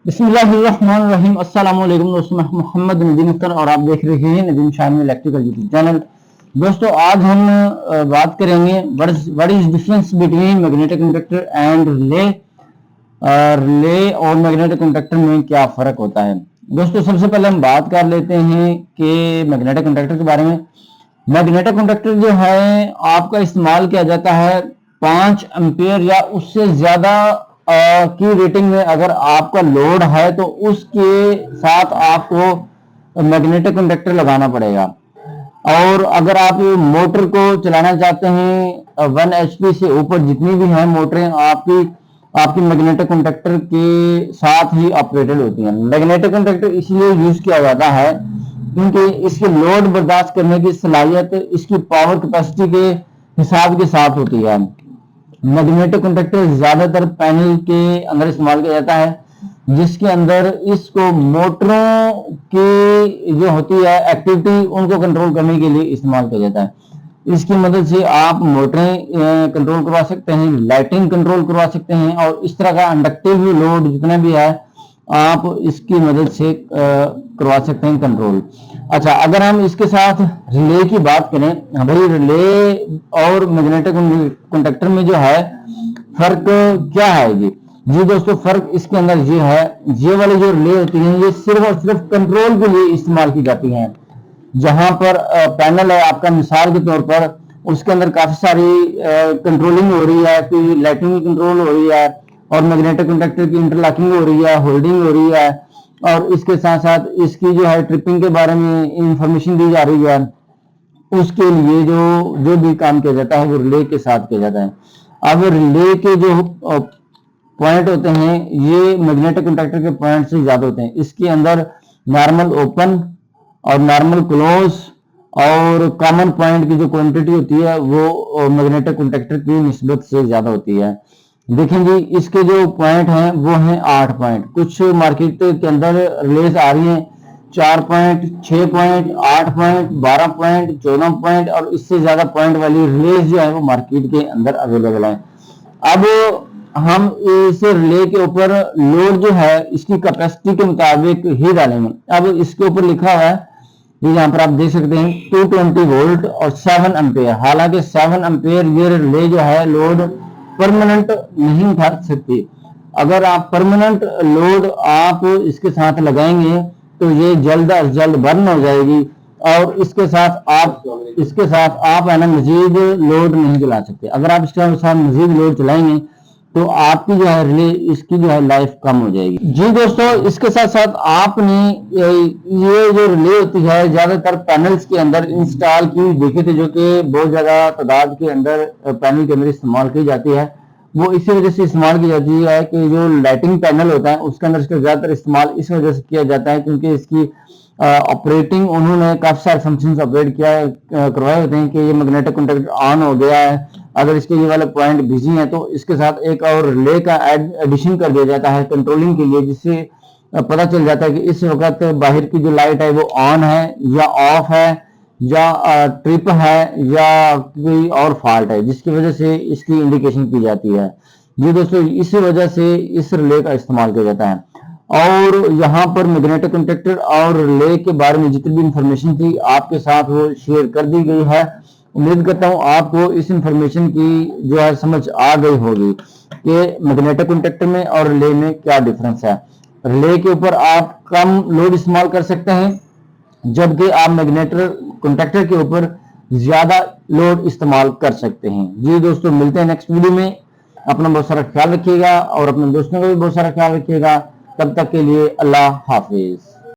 बिस्मिल्लाहिर्रहमानिर्रहीम। अस्सलाम वालेकुम दोस्तों, मैं मोहम्मद नदीम अख्तर और आप देख रहे हैं Nadeem Shami electrical YouTube channel. दोस्तों आज हम बात करेंगे what is difference between magnetic conductor and relay. Relay और मैग्नेटिक कंडक्टर में क्या फर्क होता है। दोस्तों सबसे पहले हम बात कर लेते हैं कि मैग्नेटिक कंडक्टर के बारे में। मैग्नेटिक कंडक्टर जो है आपका इस्तेमाल किया जाता है 5 एम्पियर या उससे ज्यादा की रेटिंग में। अगर आपका लोड है तो उसके साथ आपको मैग्नेटिक कंडक्टर लगाना पड़ेगा। और अगर आप मोटर को चलाना चाहते हैं 1 HP से ऊपर जितनी भी हैं मोटरें आपकी मैग्नेटिक कंडक्टर के साथ ही ऑपरेटेड होती हैं। मैग्नेटिक कंडक्टर इसलिए यूज किया जाता है क्योंकि इसकी लोड बर्दाश्त करने की सलाहियत इसकी पावर कैपेसिटी के हिसाब के साथ होती है। मैग्नेटिक कंडक्टर ज्यादातर पैनल के अंदर इस्तेमाल किया जाता है जिसके अंदर इसको मोटरों की जो होती है एक्टिविटी उनको कंट्रोल करने के लिए इस्तेमाल किया जाता है। इसकी मदद से आप मोटरें कंट्रोल करवा सकते हैं, लाइटिंग कंट्रोल करवा सकते हैं और इस तरह का इंडक्टिव लोड जितना भी है आप इसकी मदद से करवा सकते हैं कंट्रोल। अच्छा, अगर हम इसके साथ रिले की बात करें, भाई रिले और मैग्नेटिक कंडक्टर में जो है फर्क क्या है जी दोस्तों फर्क इसके अंदर ये है, ये वाली जो रिले होती है ये सिर्फ और सिर्फ कंट्रोल के लिए इस्तेमाल की जाती है। जहां पर पैनल है आपका, मिसाल के तौर पर उसके अंदर काफी सारी कंट्रोलिंग हो रही है, कोई लाइटिंग कंट्रोल हो रही है और मैग्नेटिक कंडक्टर की इंटरलॉकिंग हो रही है, होल्डिंग हो रही है और इसके साथ साथ इसकी जो है ट्रिपिंग के बारे में इंफॉर्मेशन दी जा रही है। उसके लिए जो भी काम किया जाता है वो रिले के साथ किया जाता है। अब रिले के जो पॉइंट होते हैं ये मैग्नेटिक कंडक्टर के पॉइंट से ज्यादा होते हैं। इसके अंदर नॉर्मल ओपन और नॉर्मल क्लोज और कॉमन पॉइंट की जो क्वांटिटी होती है वो मैग्नेटिक कंडक्टर की निस्बत से ज्यादा होती है। देखेंगे इसके जो पॉइंट हैं वो हैं 8 पॉइंट। कुछ मार्केट के अंदर रिलेज आ रही हैं 4 point, 6 point, 8 point, 12 point, 14 point और इससे ज्यादा पॉइंट वाली रिलेज जो है वो मार्केट के अंदर अवेलेबल है। अब हम इस रिले के ऊपर लोड जो है इसकी कैपेसिटी के मुताबिक ही डालेंगे। अब इसके ऊपर लिखा हुआ है यहाँ पर आप देख सकते हैं 220 वोल्ट और 7 एम्पेयर। हालांकि 7 एम्पेयर ये रिले जो है लोड परमानेंट नहीं उठा सकती। अगर आप परमानेंट लोड आप इसके साथ लगाएंगे तो ये जल्द अज जल्द बर्न हो जाएगी और इसके साथ आप है ना मजीद लोड नहीं चला सकते। अगर आप इसके साथ मजीद लोड चलाएंगे तो आपकी जो है रिले इसकी जो है लाइफ कम हो जाएगी। जी दोस्तों, इसके साथ साथ आपने ये जो रिले होती है ज्यादातर पैनल्स के अंदर इंस्टॉल की देखे थे, जो कि बहुत ज्यादा तादाद के अंदर पैनल के अंदर इस्तेमाल की जाती है। वो इसी वजह से इस्तेमाल की जाती है कि जो लाइटिंग पैनल होता है उसके अंदर इसका ज्यादातर इस्तेमाल इस वजह से किया जाता है क्योंकि इसकी ऑपरेटिंग उन्होंने काफी सारे फंक्शन ऑपरेट करवाए होते हैं कि ये मैग्नेटिक कंडक्टर ऑन हो गया है, अगर इसके ये वाले पॉइंट बिजी हैं तो इसके साथ एक और रिले का एडिशन कर दिया जाता है कंट्रोलिंग के लिए, जिससे पता चल जाता है कि इस वक्त बाहर की जो लाइट है वो ऑन है या ऑफ है या ट्रिप है या कोई और फॉल्ट है, जिसकी वजह से इसकी इंडिकेशन की जाती है। जी दोस्तों, इसी वजह से इस रिले का इस्तेमाल किया जाता है। और यहाँ पर मैग्नेटिक कंडक्टर और रिले के बारे में जितनी भी इंफॉर्मेशन थी आपके साथ वो शेयर कर दी गई है। उम्मीद करता हूँ आपको इस इंफॉर्मेशन की जो है समझ आ गई होगी कि मैग्नेटिक कंडक्टर में और रिले में क्या डिफरेंस है। रिले के ऊपर आप कम लोड इस्तेमाल कर सकते हैं जबकि आप मैग्नेटिक कंडक्टर के ऊपर ज्यादा लोड इस्तेमाल कर सकते हैं। जी दोस्तों, मिलते हैं नेक्स्ट वीडियो में। अपना बहुत सारा ख्याल रखिएगा और अपने दोस्तों का भी बहुत सारा ख्याल रखिएगा। तब तक के लिए अल्लाह हाफिज।